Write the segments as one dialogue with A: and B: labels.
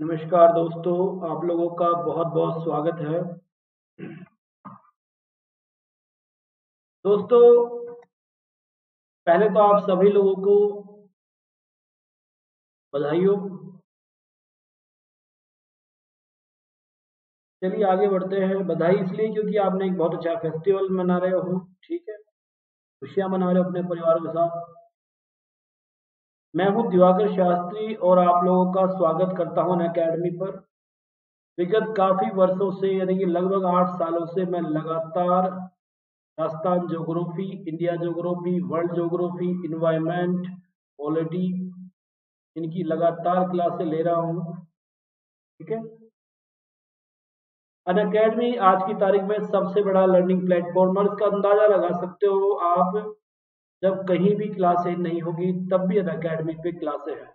A: नमस्कार दोस्तों, आप लोगों का बहुत बहुत स्वागत है। दोस्तों, पहले तो आप सभी लोगों को बधाई हो। चलिए आगे बढ़ते हैं। बधाई इसलिए क्योंकि आपने एक बहुत अच्छा फेस्टिवल मना रहे हो। ठीक है, खुशियां मना रहे हो अपने परिवार के साथ। मैं हूं दिवाकर शास्त्री और आप लोगों का स्वागत करता हूं अकेडमी पर। विगत काफी वर्षों से यानी कि लगभग 8 सालों से मैं लगातार Rajasthan geography, India geography, world geography, environment, polity, इनकी लगातार क्लासें ले रहा हूँ। ठीक है, अनअकैडमी आज की तारीख में सबसे बड़ा लर्निंग प्लेटफॉर्म और इसका अंदाजा लगा सकते हो आप। जब कहीं भी क्लासें नहीं होगी तब भी अनअकैडमी पे क्लासें हैं।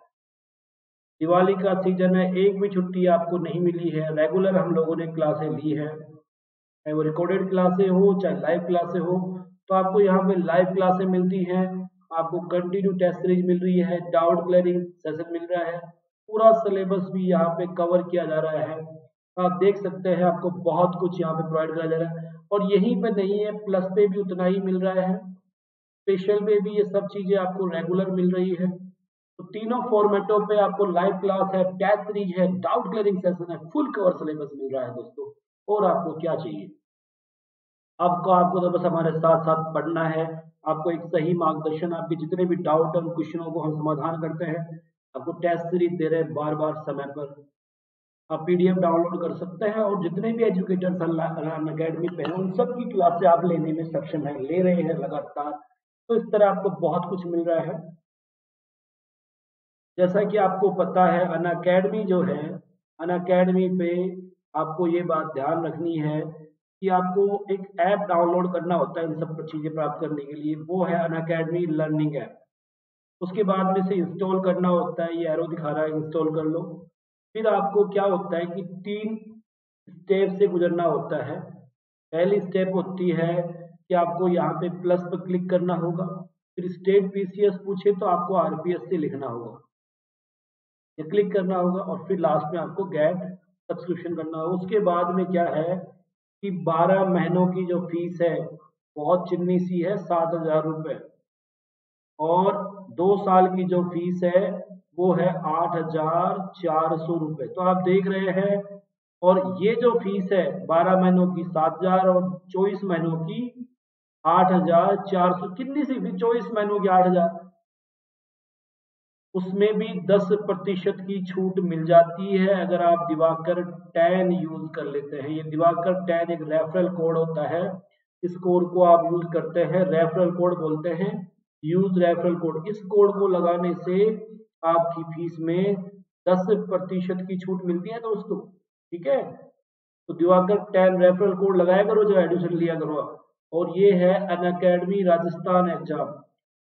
A: दिवाली का सीजन है, एक भी छुट्टी आपको नहीं मिली है। रेगुलर हम लोगों ने क्लासें ली है, चाहे वो रिकॉर्डेड क्लासें हो चाहे लाइव क्लासें हो। तो आपको यहाँ पे लाइव क्लासें मिलती हैं, आपको कंटिन्यू टेस्ट सीरीज मिल रही है, डाउट क्लियरिंग सेशन मिल रहा है, पूरा सिलेबस भी यहाँ पे कवर किया जा रहा है। आप देख सकते हैं, आपको बहुत कुछ यहाँ पे प्रोवाइड करा जा रहा है। और यहीं पे नहीं है, प्लस पे भी उतना ही मिल रहा है, स्पेशल पे भी ये सब चीजें आपको रेगुलर मिल रही है। तो तीनों फॉर्मेटों पे आपको लाइव क्लास है, टेस्ट सीरीज है, डाउट क्लियरिंग सेशन है, फुल कवर सिलेबस मिल रहा है दोस्तों। और आपको क्या चाहिए? आपको आपको तो बस हमारे साथ साथ पढ़ना है। आपको एक सही मार्गदर्शन, आपके जितने भी डाउट और क्वेश्चनों को हम समाधान करते हैं। आपको टेस्ट सीरीज दे रहे हैं बार बार समय पर। आप पीडीएफ डाउनलोड कर सकते हैं और जितने भी एजुकेटर्स अकेडमी पे हैं उन सब की क्लासें आप लेने में सक्षम हैं, ले रहे हैं लगातार। तो इस तरह आपको बहुत कुछ मिल रहा है। जैसा कि आपको पता है, अनअकैडमी जो है, अनअकैडमी पे आपको ये बात ध्यान रखनी है कि आपको एक ऐप डाउनलोड करना होता है इन सब चीज़ें प्राप्त करने के लिए। वो है अनअकैडमी लर्निंग ऐप। उसके बाद में से इंस्टॉल करना होता है, ये एरो दिखा रहा है, इंस्टॉल कर लो। फिर आपको क्या होता है कि 3 स्टेप से गुजरना होता है। पहली स्टेप होती है कि आपको यहाँ पे प्लस पर क्लिक करना होगा। फिर स्टेट पीसीएस पूछे तो आपको आरपीएस से लिखना होगा, ये क्लिक करना होगा और फिर लास्ट में आपको गेट सब्सक्रिप्शन करना होगा। उसके बाद में क्या है कि 12 महीनों की जो फीस है, बहुत चिन्नी सी है, 7,000 रुपये। और 2 साल की जो फीस है वो है 8,400 रुपये। तो आप देख रहे हैं। और ये जो फीस है 12 महीनों की 7,000 और 24 महीनों की 8,400, कितनी सी फीस? 24 महीनों की 8,000। उसमें भी 10% की छूट मिल जाती है अगर आप दिवाकर 10 यूज कर लेते हैं। ये दिवाकर 10 एक रेफरल कोड होता है। इस कोड को आप यूज करते हैं, रेफरल कोड बोलते हैं, यूज रेफरल कोड। इस कोड को लगाने से आपकी फीस में 10% की छूट मिलती है दोस्तों। ठीक है, तो दिवाकर 10 रेफरल कोड लगाया करो जब एडमिशन लिया करो आप। और ये है अनअकैडमी राजस्थान एग्जाम।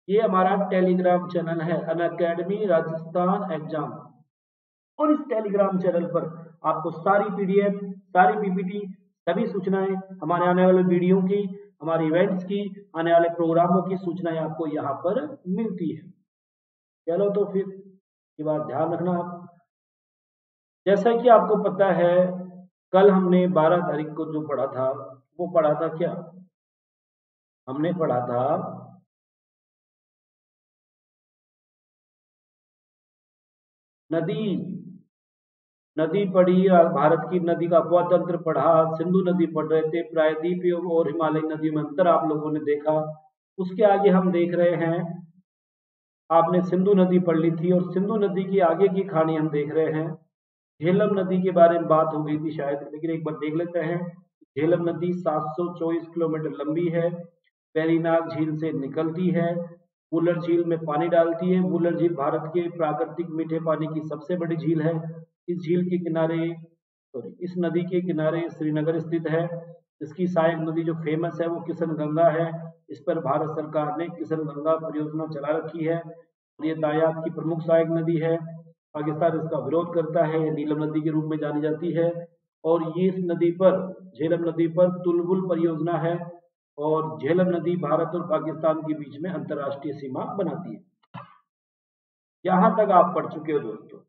A: ये हमारा टेलीग्राम चैनल है, अनअकैडमी राजस्थान एग्जाम। और इस टेलीग्राम चैनल पर आपको सारी पीडीएफ, सारी पीपीटी, सभी सूचनाएं, हमारे आने वाले वीडियो की, हमारे इवेंट्स की, आने वाले प्रोग्रामों की सूचनाएं आपको यहाँ पर मिलती है। चलो तो फिर ये बात ध्यान रखना आप। जैसा कि आपको पता है, कल हमने 12 तारीख को जो पढ़ा था, वो पढ़ा था क्या? हमने पढ़ा था नदी। नदी पढ़ी, भारत की नदी का अपवाद तंत्र पढ़ा, सिंधु नदी पढ़ रहे थे, प्रायद्वीपीय और हिमालयी नदियों में अंतर आप लोगों ने देखा। उसके आगे हम देख रहे हैं, आपने सिंधु नदी पढ़ ली थी और सिंधु नदी की आगे की कहानी हम देख रहे हैं। झेलम नदी के बारे में बात हो गई थी शायद, लेकिन एक बार देख लेते हैं। झेलम नदी 724 किलोमीटर लंबी है, वेरीनाग झील से निकलती है, वुलर झील में पानी डालती है। वुलर झील भारत के प्राकृतिक मीठे पानी की सबसे बड़ी झील है। इस झील के किनारे, सॉरी, इस नदी के किनारे श्रीनगर स्थित है। इसकी सहायक नदी जो फेमस है वो किशन गंगा है। इस पर भारत सरकार ने किशन गंगा परियोजना चला रखी है और ये दायाद की प्रमुख सहायक नदी है। पाकिस्तान इसका विरोध करता है, ये नीलम नदी के रूप में जानी जाती है। और ये इस नदी पर, झेलम नदी पर तुलबुल परियोजना है। और झेलम नदी भारत और पाकिस्तान के बीच में अंतर्राष्ट्रीय सीमा बनाती है। यहाँ तक आप पढ़ चुके हो दोस्तों।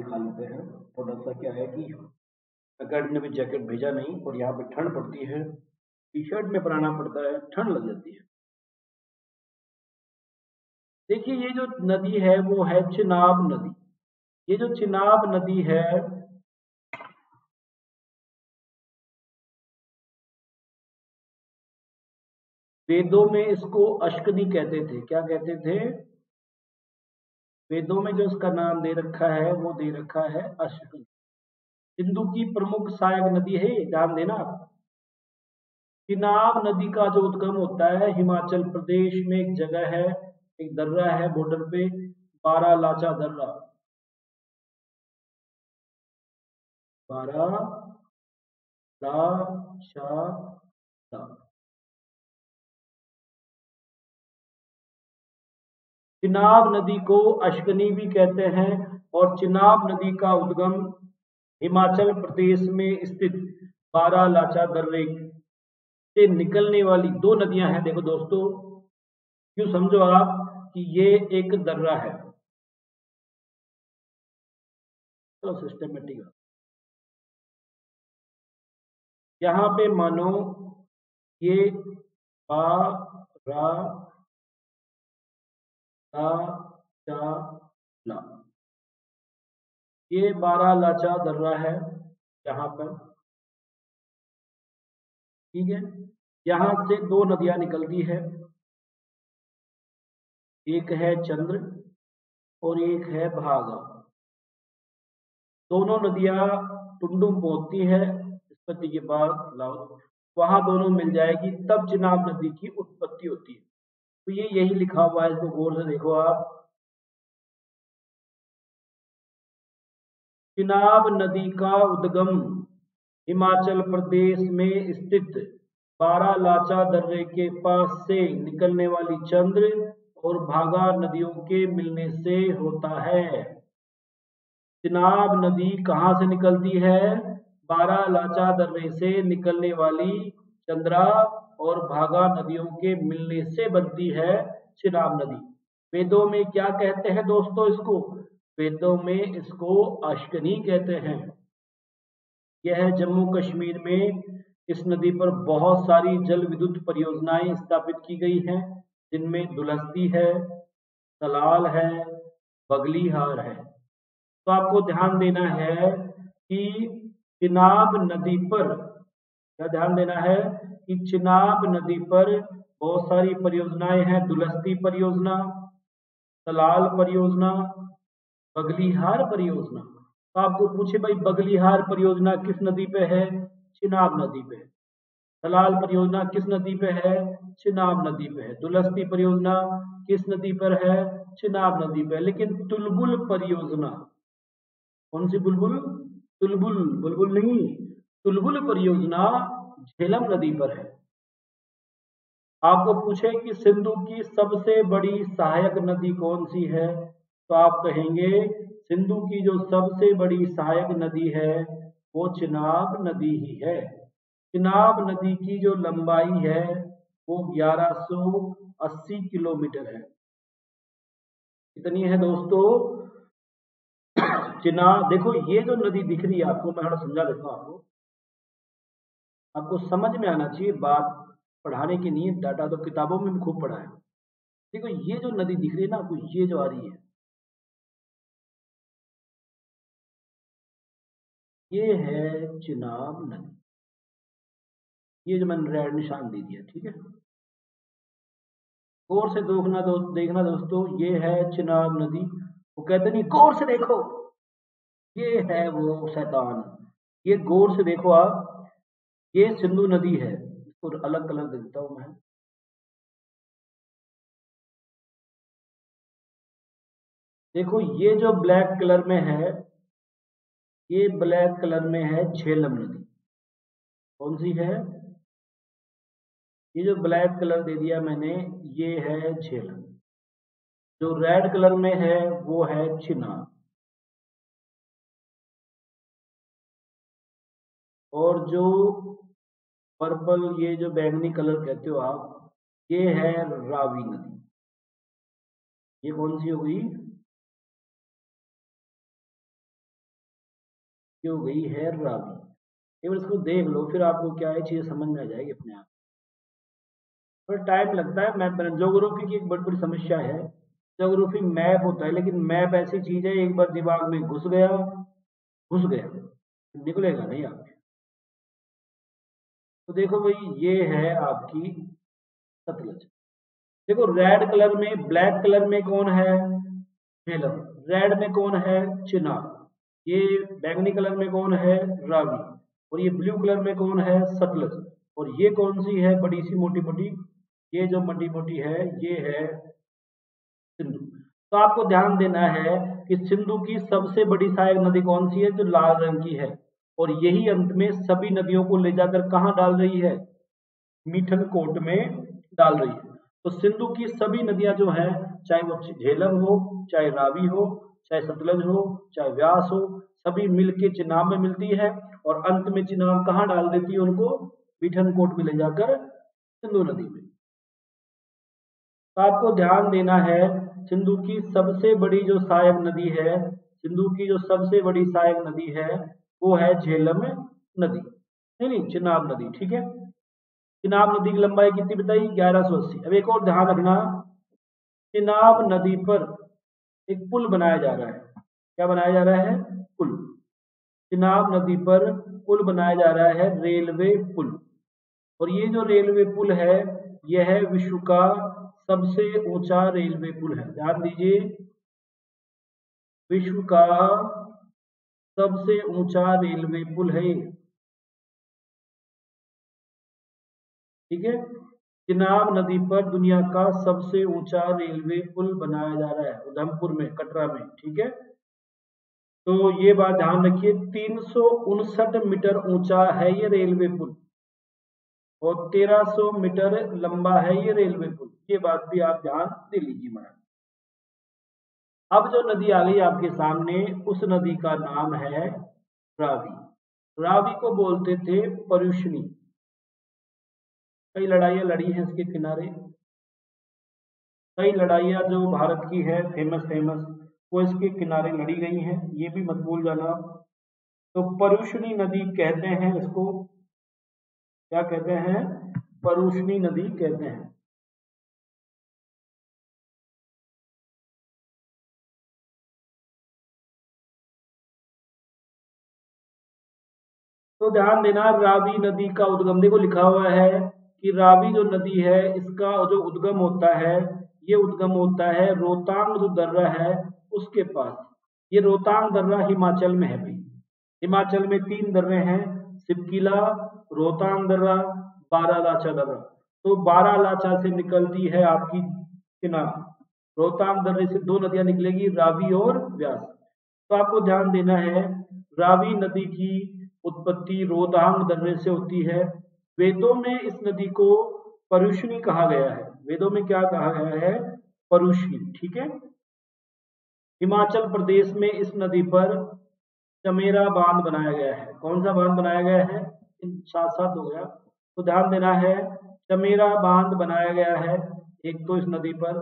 A: दिखा लेते हैं। थोड़ा सा क्या है कि अकेडमी ने भी जैकेट भेजा नहीं और यहाँ पे ठंड पड़ती है, टी शर्ट में बनाना पड़ता है, ठंड लग जाती है। देखिए ये जो नदी है वो है चिनाब नदी। ये जो चिनाब नदी है वेदों में इसको अश्कनी कहते थे। क्या कहते थे? वेदों में जो इसका नाम दे रखा है वो दे रखा है अश्कनी। सिंधु की प्रमुख सहायक नदी है, ध्यान देना आप। चिनाब नदी का जो उद्गम होता है हिमाचल प्रदेश में एक जगह है, एक दर्रा है बॉर्डर पे, बारालाचा दर्रा। बारालाचा चिनाब नदी को अश्कनी भी कहते हैं और चिनाब नदी का उद्गम हिमाचल प्रदेश में स्थित बारालाचा दर्रे से निकलने वाली दो नदियां हैं। देखो दोस्तों, क्यों समझो आप कि ये एक दर्रा है। तो सिस्टमेटिक यहाँ पे मानो ये बारालाचा ये बारालाचा दर्रा है यहाँ पर, ठीक है। यहाँ से दो नदियां निकलती है, एक है चंद्र और एक है भागा। दोनों नदियां टुंडुम पहुंचती है उत्पत्ति के बाद लाहौर, वहां दोनों मिल जाएगी तब चिनाब नदी की उत्पत्ति होती है। तो ये यही लिखा हुआ है, इसको गौर से देखो आप। चिनाब नदी का उद्गम हिमाचल प्रदेश में स्थित बारालाचा दर्रे के पास से निकलने वाली चंद्र और भागा नदियों के मिलने से होता है। चिनाब नदी कहाँ से निकलती है? बारालाचा दर्रे से निकलने वाली चंद्रा और भागा नदियों के मिलने से बनती है चिनाब नदी। वेदों में क्या कहते हैं दोस्तों इसको? वेदों में इसको अश्कनी कहते हैं। यह जम्मू कश्मीर में इस नदी पर बहुत सारी जल विद्युत परियोजनाएं स्थापित की गई हैं, जिनमें दुलस्ती है, सलाल है, बगलीहार है। तो आपको ध्यान देना है कि चिनाब नदी पर, क्या ध्यान देना है कि चिनाब नदी पर बहुत सारी परियोजनाएं हैं। दुलस्ती परियोजना, सलाल परियोजना, बगलीहार परियोजना। तो आपको पूछे भाई बगलीहार परियोजना किस नदी पे है? चिनाब नदी पे। सलाल परियोजना किस नदी पे है? चिनाब नदी पे है। दुलस्ती परियोजना किस नदी पर है? चिनाब नदी पे। लेकिन तुलबुल परियोजना, कौन सी बुलबुल? तुलबुल, बुलबुल नहीं, तुलबुल परियोजना झेलम नदी पर है। आपको पूछे कि सिंधु की सबसे बड़ी सहायक नदी कौन सी है, तो आप कहेंगे सिंधु की जो सबसे बड़ी सहायक नदी है वो चिनाब नदी ही है। चिनाब नदी की जो लंबाई है वो 1180 किलोमीटर है। कितनी है दोस्तों? चिनाब, देखो ये जो नदी दिख रही है आपको, मैं थोड़ा समझा देता हूँ आपको। आपको समझ में आना चाहिए बात, पढ़ाने की नहीं है, डाटा तो किताबों में भी खूब पढ़ा है। देखो ये जो नदी दिख रही है ना आपको, ये जो आ रही है, ये है चिनाब नदी। ये जो मैंने रेड निशान दे दिया, ठीक है। गौर से देखना दोस्तों, ये है चिनाब नदी। वो कहते नहीं गौर से देखो, ये है वो शैतान। ये गौर से देखो आप, ये सिंधु नदी है। इसको अलग कलर दे देता हूं मैं। देखो ये जो ब्लैक कलर में है, ये ब्लैक कलर में है झेलम नदी। कौन सी है? ये जो ब्लैक कलर दे दिया मैंने, ये है झेलम। जो रेड कलर में है वो है चिनाब। और जो पर्पल, ये जो बैंगनी कलर कहते हो आप, ये है रावी नदी। ये कौन सी हो गई? ये हो गई है रावी। एक बार इसको देख लो, फिर आपको क्या है चीजें समझ में आ जाएगी अपने आप। थोड़ा टाइम लगता है। मैप ज्योग्राफी की एक बड़ी बड़ी समस्या है। ज्योग्राफी मैप होता है, लेकिन मैप ऐसी चीज है, एक बार दिमाग में घुस गया, निकलेगा नहीं आपके। तो देखो भाई, ये है आपकी सतलज। देखो रेड कलर में, ब्लैक कलर में कौन है? झेलम। रेड में कौन है? चिनाब। ये बैंगनी कलर में कौन है? रावी। और ये ब्लू कलर में कौन है? सतलज। और ये कौन सी है बड़ी सी मोटी मोटी? ये जो मोटी मोटी है ये है सिंधु। तो आपको ध्यान देना है कि सिंधु की सबसे बड़ी सहायक नदी कौन सी है? जो लाल रंग की है। और यही अंत में सभी नदियों को ले जाकर कहाँ डाल रही है? मीठन कोट में डाल रही है। तो सिंधु की सभी नदियां जो हैं, चाहे वो झेलम हो, चाहे रावी हो, चाहे सतलज हो, चाहे व्यास हो, सभी मिलके चिनाब में मिलती है। और अंत में चिनाब कहाँ डाल देती है उनको? मीठन कोट में ले जाकर सिंधु नदी में। तो आपको ध्यान देना है, सिंधु की सबसे बड़ी जो सहायक नदी है, सिंधु की जो सबसे बड़ी सहायक नदी है वो है झेलम नदी। नहीं, चिनाब नदी। ठीक है। चिनाब नदी की लंबाई कितनी बताई? 1180। अब एक और ध्यान रखना, चिनाब नदी पर एक पुल बनाया जा रहा है। क्या बनाया जा रहा है? पुल। चिनाब नदी पर पुल बनाया जा रहा है, रेलवे पुल। और ये जो रेलवे पुल है, यह है विश्व का सबसे ऊंचा रेलवे पुल है। ध्यान दीजिए, विश्व का सबसे ऊंचा रेलवे पुल है। ठीक है। चिनाब नदी पर दुनिया का सबसे ऊंचा रेलवे पुल बनाया जा रहा है, उधमपुर में, कटरा में। ठीक है। तो ये बात ध्यान रखिए, 359 मीटर ऊंचा है ये रेलवे पुल और 1300 मीटर लंबा है ये रेलवे पुल। ये बात भी आप ध्यान दे लीजिए मैडम। अब जो नदी आ गई आपके सामने, उस नदी का नाम है रावी। रावी को बोलते थे परुष्णी। कई लड़ाइयां लड़ी हैं इसके किनारे। कई लड़ाइयां जो भारत की है फेमस फेमस, वो इसके किनारे लड़ी गई हैं, ये भी मत भूल जाना। तो परुष्णी नदी कहते हैं इसको। क्या कहते हैं? परुष्णी नदी कहते हैं। तो ध्यान देना, रावी नदी का उद्गम देखो लिखा हुआ है कि रावी जो नदी है इसका जो उद्गम होता है, ये उद्गम होता है रोहतांग जो दर्रा है उसके पास। ये रोहतांग दर्रा हिमाचल में है भाई। हिमाचल में 3 दर्रे हैं, सिपकिला, रोहतांग दर्रा, बारालाचा दर्रा। तो बारालाचा से निकलती है आपकी चिनाब। रोहतांग दर्रे से 2 नदियां निकलेगी, रावी और व्यास। तो आपको ध्यान देना है, रावी नदी की उत्पत्ति रोहतांग दर्रे से होती है। वेदों में इस नदी को परुष्णी कहा गया है। वेदों में क्या कहा गया है? परुष्णी। ठीक है। हिमाचल प्रदेश में इस नदी पर चमेरा बांध बनाया गया है। कौन सा बांध बनाया गया है? साथ साथ हो गया, तो ध्यान देना है। चमेरा बांध बनाया गया है एक तो इस नदी पर।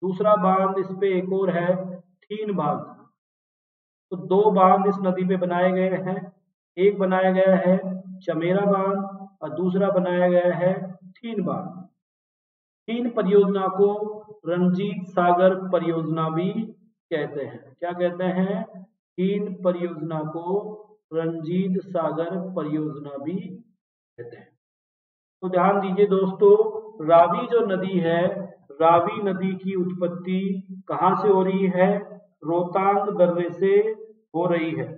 A: दूसरा बांध इस पे एक और है, ठीन बांध। तो 2 बांध इस नदी पे बनाए गए हैं। एक बनाया गया है चमेरा बांध और दूसरा बनाया गया है ठीन बांध। ठीन परियोजना को रणजीत सागर परियोजना भी कहते हैं। क्या कहते हैं? ठीन परियोजना को रणजीत सागर परियोजना भी कहते हैं। तो ध्यान दीजिए दोस्तों, रावी जो नदी है, रावी नदी की उत्पत्ति कहाँ से हो रही है? रोहतांग दर्रे से हो रही है।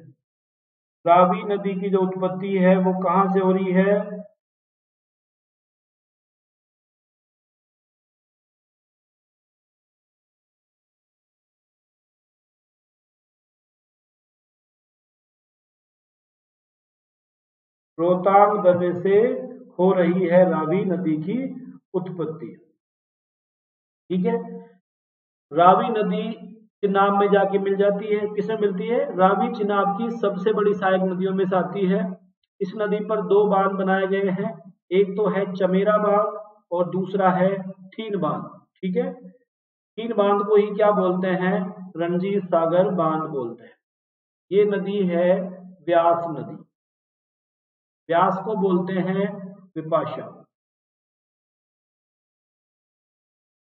A: रावी नदी की जो उत्पत्ति है वो कहाँ से हो रही है? रोहतांग दर्रे से हो रही है रावी नदी की उत्पत्ति। ठीक है। रावी नदी चिनाब में जाके मिल जाती है। किसमें मिलती है? रावी चिनाब की सबसे बड़ी सहायक नदियों में से आती है। इस नदी पर 2 बांध बनाए गए हैं, एक तो है चमेरा बांध और दूसरा है ठीन बांध। ठीक है। ठीन बांध को ही क्या बोलते हैं? रणजीत सागर बांध बोलते हैं। ये नदी है व्यास नदी। व्यास को बोलते हैं विपाशा।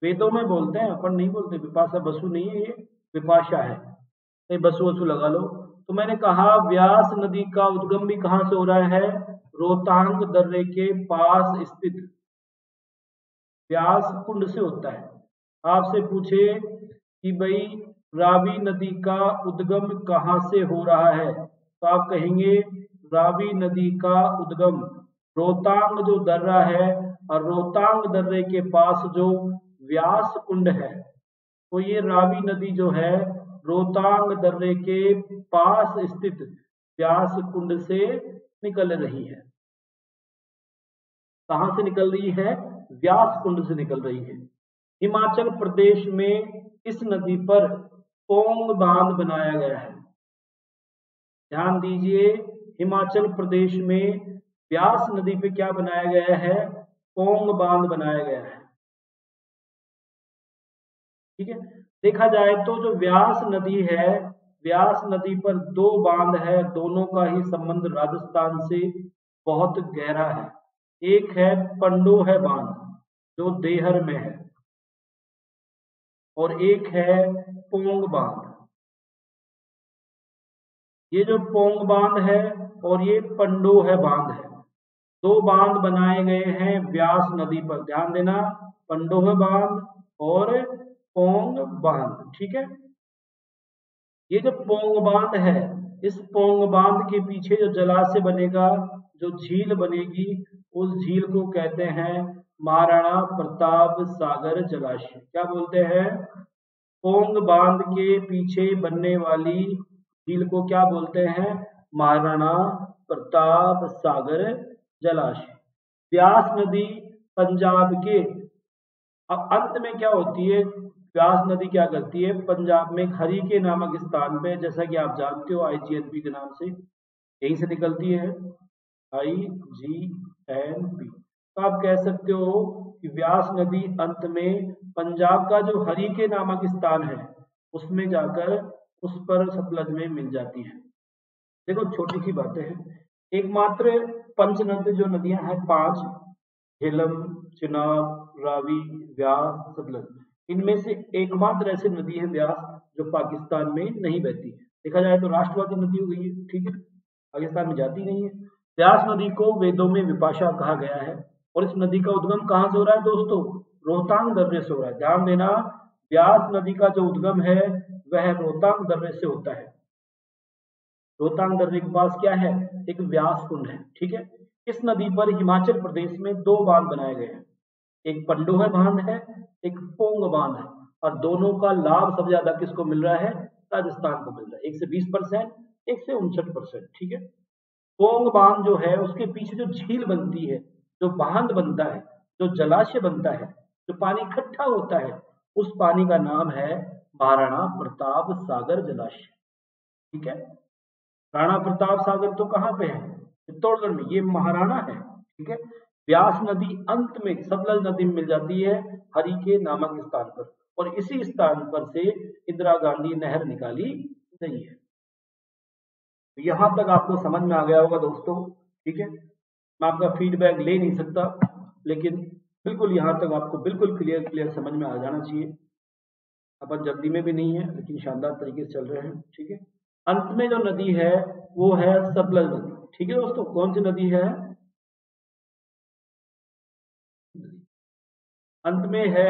A: वेदों में बोलते हैं, अपन नहीं बोलते। विपाशा बसु नहीं है, ये विपाशा है। नहीं बसु वसु लगा लो। तो मैंने कहा व्यास नदी का उद्गम भी कहां से हो रहा है? रोहतांग दर्रे के पास स्थित व्यास कुंड से होता है। आपसे पूछे कि भाई रावी नदी का उद्गम कहां से हो रहा है, तो आप कहेंगे रावी नदी का उद्गम रोहतांग जो दर्रा है, और रोहतांग दर्रे के पास जो व्यास कुंड है, तो ये रावी नदी जो है रोहतांग दर्रे के पास स्थित व्यास कुंड से निकल रही है। कहां से निकल रही है? व्यास कुंड से निकल रही है। हिमाचल प्रदेश में इस नदी पर पोंग बांध बनाया गया है। ध्यान दीजिए, हिमाचल प्रदेश में व्यास नदी पे क्या बनाया गया है? पोंग बांध बनाया गया है। ठीक है, देखा जाए तो जो व्यास नदी है, व्यास नदी पर दो बांध है, दोनों का ही संबंध राजस्थान से बहुत गहरा है। एक है पंडोह बांध जो देहर में है, और एक है पोंग बांध। ये जो पोंग बांध है और ये पंडोह बांध है, दो बांध बनाए गए हैं व्यास नदी पर। ध्यान देना, पंडोह बांध और पोंग बांध। ठीक है, ये जो पोंग बांध है, इस पोंग बांध के पीछे जो जलाशय बनेगा, जो झील बनेगी, उस झील को कहते हैं महाराणा प्रताप सागर जलाशय। क्या बोलते हैं? पोंग बांध के पीछे बनने वाली झील को क्या बोलते हैं? महाराणा प्रताप सागर जलाशय। व्यास नदी पंजाब के, अब अंत में क्या होती है? व्यास नदी क्या करती है? पंजाब में हरिके नामक स्थान पे, जैसा कि आप जानते हो IGNP के नाम से, यहीं से निकलती है IGNP। तो आप कह सकते हो कि व्यास नदी अंत में पंजाब का जो हरिके नामक स्थान है उसमें जाकर उस पर सतलज में मिल जाती है। देखो छोटी सी बातें हैं। एकमात्र पंचनद जो नदियां हैं 5, झेलम, चिनाब, रावी, व्यास, सतलज, इनमें से एकमात्र ऐसी नदी है व्यास जो पाकिस्तान में नहीं बहती है। देखा जाए तो राष्ट्रवादी नदी हो गई है। ठीक है, पाकिस्तान में जाती नहीं है। व्यास नदी को वेदों में विपाशा कहा गया है, और इस नदी का उद्गम कहां से हो रहा है दोस्तों? रोहतांग दर्रे से हो रहा है। ध्यान देना, व्यास नदी का जो उद्गम है वह रोहतांग दर्रे से होता है। रोहतांग दर्रे के पास क्या है? एक व्यास कुंड है। ठीक है, इस नदी पर हिमाचल प्रदेश में दो बांध बनाए गए हैं, एक पंडोह बांध है, एक पोंग बांध है, और दोनों का लाभ सबसे ज्यादा किसको मिल रहा है? राजस्थान को मिल रहा है, एक से 20%, एक से 59%। ठीक है, पोंग बांध जो है उसके पीछे जो झील बनती है, जो बांध बनता है, जो जलाशय बनता है, जो पानी इकट्ठा होता है, उस पानी का नाम है महाराणा प्रताप सागर जलाशय। ठीक है, राणा प्रताप सागर तो कहां पे है? चित्तौड़गढ़ में, ये महाराणा है। ठीक है, व्यास नदी अंत में सतलज नदी में मिल जाती है हरिके नामक स्थान पर, और इसी स्थान पर से इंदिरा गांधी नहर निकाली गई है। तो यहां तक आपको समझ में आ गया होगा दोस्तों। ठीक है, मैं आपका फीडबैक ले नहीं सकता, लेकिन बिल्कुल यहां तक आपको बिल्कुल क्लियर समझ में आ जाना चाहिए। अपन जल्दी में भी नहीं है, लेकिन शानदार तरीके से चल रहे हैं। ठीक है, अंत में जो नदी है वो है सतलज नदी। ठीक है दोस्तों, कौन सी नदी है? अंत में है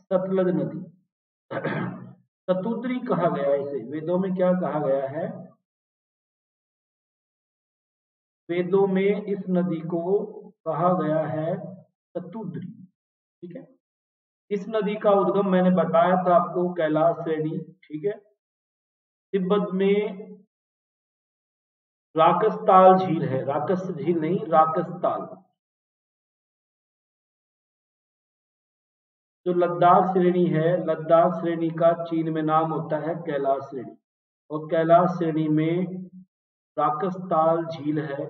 A: सतलज नदी। सतुद्री कहा गया है इसे, वेदों में क्या कहा गया है? वेदों में इस नदी को कहा गया है सतुद्री। ठीक है, इस नदी का उद्गम मैंने बताया था आपको कैलाश श्रेणी। ठीक है, तिब्बत में राकसताल झील है, राकस झील नहीं, राकसताल। जो लद्दाख श्रेणी है, लद्दाख श्रेणी का चीन में नाम होता है कैलाश श्रेणी, और कैलाश श्रेणी में राकसताल झील है।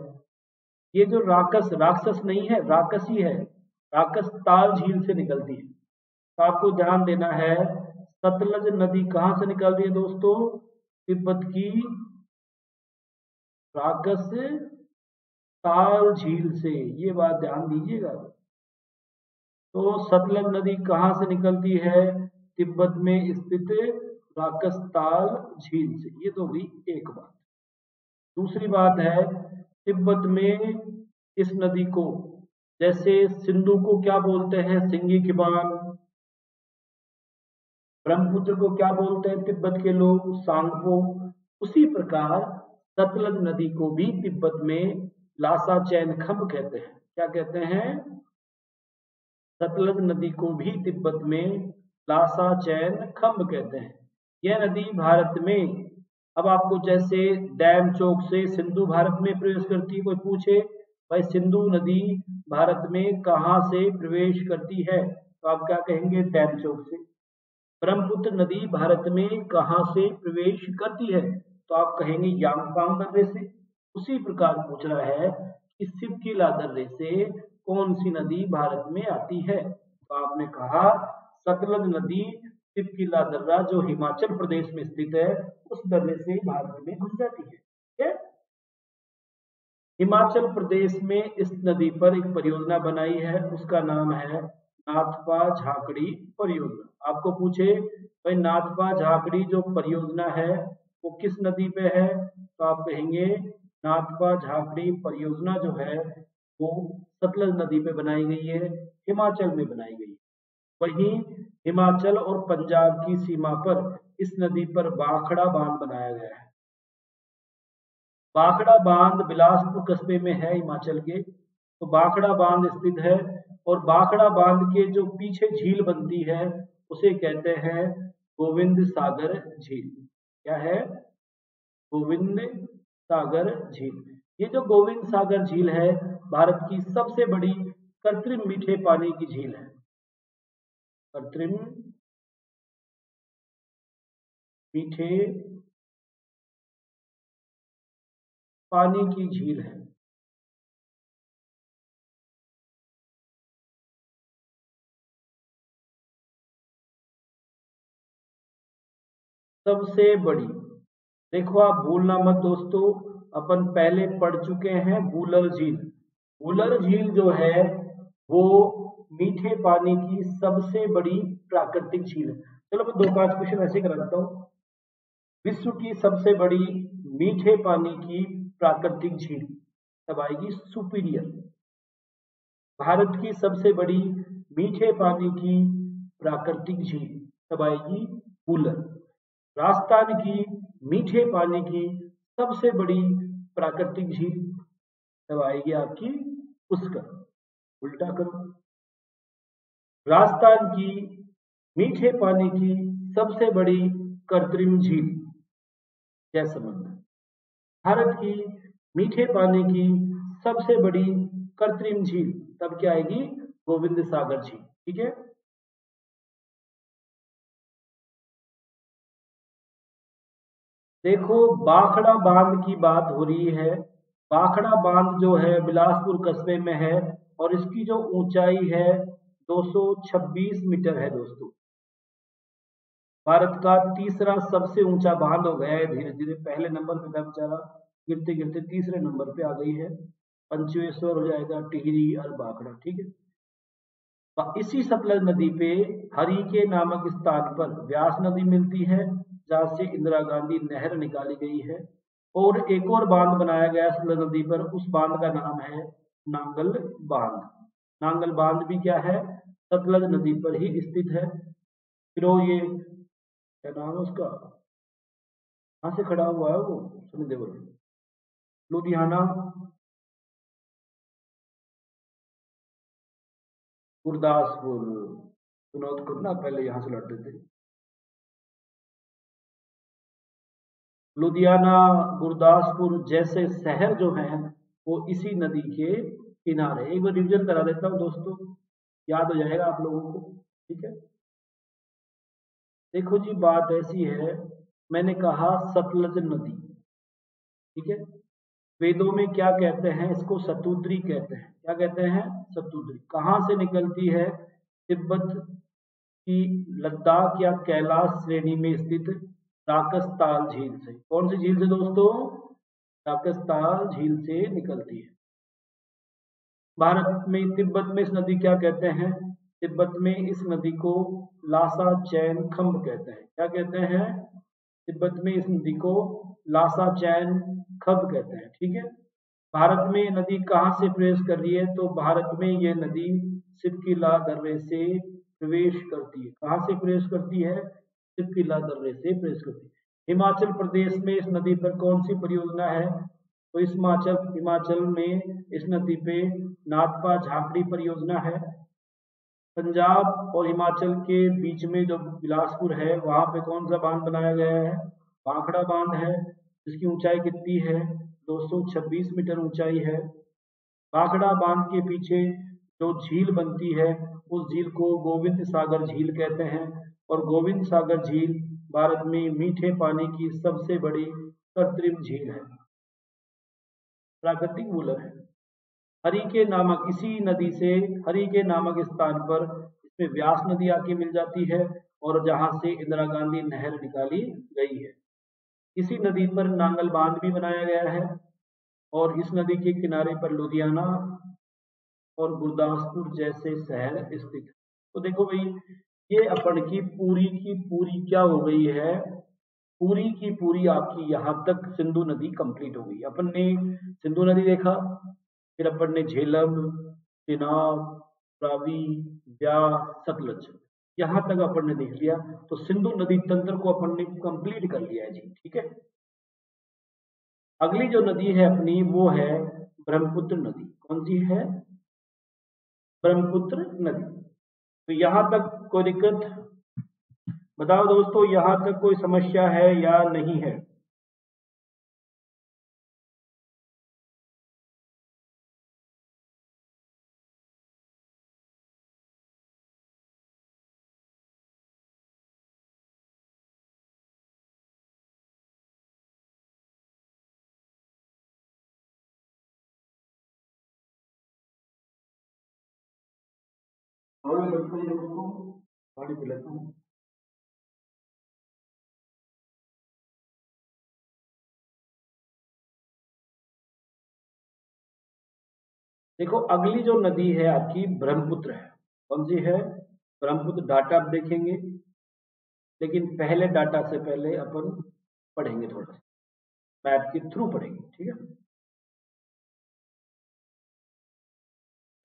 A: ये जो राकस, राक्षस नहीं है, राकस ही है, राकसताल झील से निकलती है। तो आपको ध्यान देना है, सतलज नदी कहां से निकल रही है दोस्तों? तिब्बत की राकस ताल झील से, ये बात ध्यान दीजिएगा। तो सतलज नदी कहाँ से निकलती है? तिब्बत में स्थित राकसताल झील से। ये तो हुई एक बात। दूसरी बात है, तिब्बत में इस नदी को, जैसे सिंधु को क्या बोलते हैं? सिंगी किबान। ब्रह्मपुत्र को क्या बोलते हैं तिब्बत के लोग? सांगपो। उसी प्रकार सतलज नदी को भी तिब्बत में लासा चैन खम्ब कहते हैं। क्या कहते हैं? सतलज नदी को भी तिब्बत में लासा चैन खम्ब कहते हैं। यह नदी भारत में, अब आपको जैसे डैम चौक से सिंधु भारत में प्रवेश करती है, कोई पूछे भाई सिंधु नदी भारत में कहाँ से प्रवेश करती है, तो आप क्या कहेंगे? डैम चौक से। ब्रह्मपुत्र नदी भारत में कहाँ से प्रवेश करती है, तो आप कहेंगे यांगफांग दर्रे से। उसी प्रकार पूछ रहा है कि सिपकीला दर्रे से कौन सी नदी भारत में आती है, तो आपने कहा सतलज नदी सिपकीला दर्रा जो हिमाचल प्रदेश में स्थित है उस दर्रे से भारत में घुस जाती है। ठीक है? हिमाचल प्रदेश में इस नदी पर एक परियोजना बनाई है, उसका नाम है नाथपा झाकड़ी परियोजना। आपको पूछे भाई नाथपा झाकड़ी जो परियोजना है वो किस नदी पे है, तो आप कहेंगे नाथपा झाकड़ी परियोजना जो है वो सतलज नदी पे बनाई गई है, हिमाचल में बनाई गई है। वहीं हिमाचल और पंजाब की सीमा पर इस नदी पर बाखड़ा बांध बनाया गया है। बाखड़ा बांध बिलासपुर कस्बे में है हिमाचल के, तो बाखड़ा बांध स्थित है। और बाखड़ा बांध के जो पीछे झील बनती है उसे कहते हैं गोविंद सागर झील। क्या है? गोविंद सागर झील। ये जो गोविंद सागर झील है भारत की सबसे बड़ी कृत्रिम मीठे पानी की झील है। कृत्रिम मीठे पानी की झील है। सबसे बड़ी, देखो आप भूलना मत दोस्तों, अपन पहले पढ़ चुके हैं वुलर झील। वुलर झील जो है वो मीठे पानी की सबसे बड़ी प्राकृतिक झील है। चलो मैं 2-5 क्वेश्चन ऐसे करा देता हूँ। विश्व की सबसे बड़ी मीठे पानी की प्राकृतिक झील तब आएगी सुपीरियर। भारत की सबसे बड़ी मीठे पानी की प्राकृतिक झील तब आएगी वुलर। राजस्थान की मीठे पानी की सबसे बड़ी प्राकृतिक झील तब आएगी आपकी पुष्कर। उल्टा करो, राजस्थान की मीठे पानी की सबसे बड़ी कृत्रिम झील जयसमंद। भारत की मीठे पानी की सबसे बड़ी कृत्रिम झील तब क्या आएगी? गोविंद सागर झील। ठीक है? देखो बाखड़ा बांध की बात हो रही है। बाखड़ा बांध जो है बिलासपुर कस्बे में है और इसकी जो ऊंचाई है 226 मीटर है दोस्तों। भारत का तीसरा सबसे ऊंचा बांध हो गया है धीरे धीरे। पहले नंबर पे था बेचारा, गिरते गिरते तीसरे नंबर पे आ गई है। पंचेश्वर हो जाएगा, टिहरी और बाखड़ा। ठीक है? इसी सतलज नदी पे हरिके नामक स्थान पर व्यास नदी मिलती है जहां से इंदिरा गांधी नहर निकाली गई है। और एक और बांध बनाया गया सतलज नदी पर, उस बांध का नाम है नांगल बांध। नांगल बांध भी क्या है? सतलज नदी पर ही स्थित है। फिर वो ये क्या नाम है उसका, कहां से खड़ा हुआ है वो? सनी देओल, लुधियाना, गुरदासपुर। विनोद खन्ना पहले यहां से लड़ते थे। लुधियाना, गुरदासपुर जैसे शहर जो हैं वो इसी नदी के किनारे। एक बार रिविजन करा देता हूँ दोस्तों, याद हो जाएगा आप लोगों को। ठीक है? देखो जी बात ऐसी है, मैंने कहा सतलज नदी। ठीक है? वेदों में क्या कहते हैं इसको? शतुद्री कहते हैं। क्या कहते हैं? शतुद्री। कहाँ से निकलती है? तिब्बत की लद्दाख या कैलाश श्रेणी में स्थित राकसताल झील से। कौन सी झील से दोस्तों? राकस्ता झील से निकलती है। भारत में तिब्बत में इस नदी क्या कहते हैं? तिब्बत में इस नदी को लासा चैन खम्ब कहते हैं। क्या कहते हैं? तिब्बत में इस नदी को लासा चैन खम्ब कहते हैं। ठीक है। भारत में ये नदी कहाँ से प्रवेश कर रही है? तो भारत में ये नदी सिपकिला दर्रे से प्रवेश करती है। कहाँ से प्रवेश करती है? सिपकिला दर्रे से प्रवेश करती है। हिमाचल प्रदेश में इस नदी पर कौन सी परियोजना है? तो इस हिमाचल में इस नदी पे नाथपा झाकड़ी परियोजना है। पंजाब और हिमाचल के बीच में जो बिलासपुर है वहां पे कौन सा बांध बनाया गया है? भाखड़ा बांध है, जिसकी ऊंचाई कितनी है? 226 मीटर ऊंचाई है। भाखड़ा बांध के पीछे जो झील बनती है उस झील को गोविंद सागर झील कहते हैं, और गोविंद सागर झील भारत में मीठे पानी की सबसे बड़ी कृत्रिम झील है, प्राकृतिक मूलक है। हरिके नामक इसी नदी से हरिके नामक स्थान पर इसमें व्यास नदी आके मिल जाती है, और जहां से इंदिरा गांधी नहर निकाली गई है। इसी नदी पर नांगल बांध भी बनाया गया है, और इस नदी के किनारे पर लुधियाना और गुरदासपुर जैसे शहर स्थित है। तो देखो भाई, ये अपन की पूरी क्या हो गई है? पूरी की पूरी आपकी यहाँ तक सिंधु नदी कंप्लीट हो गई। अपन ने सिंधु नदी देखा, फिर अपन ने झेलम, चेनाब, रावी, ब्यास, सतलज, यहाँ तक अपन ने देख लिया। तो सिंधु नदी तंत्र को अपन ने कंप्लीट कर लिया है जी। ठीक है। अगली जो नदी है अपनी वो है ब्रह्मपुत्र नदी। कौन सी है? ब्रह्मपुत्र नदी। तो यहां तक कोई दिक्कत? बताओ दोस्तों, यहां तक कोई समस्या है या नहीं है? और पानी पिलाता हूँ। देखो, अगली जो नदी है आपकी ब्रह्मपुत्र है। कौन सी है? ब्रह्मपुत्र। डाटा आप देखेंगे, लेकिन पहले डाटा से पहले अपन पढ़ेंगे, थोड़ा सा मैप के थ्रू पढ़ेंगे। ठीक है।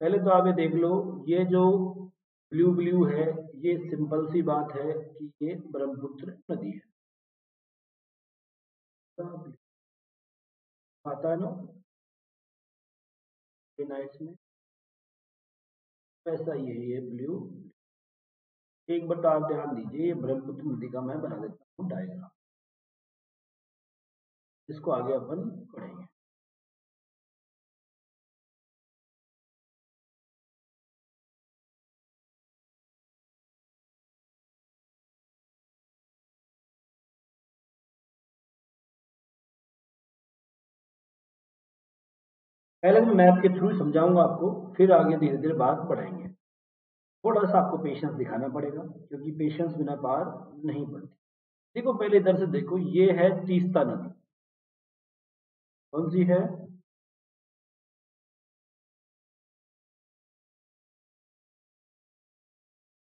A: पहले तो आप ये देख लो, ये जो ब्लू ब्लू है, ये सिंपल सी बात है कि ये ब्रह्मपुत्र नदी है। आता है ना बिना इसमें? वैसा ही है ये ब्लू। एक बार तो आप ध्यान दीजिए, ये ब्रह्मपुत्र नदी का मैं बना देता हूँ डायग्राम, इसको आगे अपन पढ़ेंगे। पहले मैं मैप के थ्रू समझाऊंगा आपको, फिर आगे धीरे धीरे बात बढ़ाएंगे। थोड़ा सा आपको पेशेंस दिखाना पड़ेगा, क्योंकि पेशेंस बिना पार नहीं पड़ती। देखो, पहले इधर से देखो, ये है तीस्ता नदी। कौन सी है?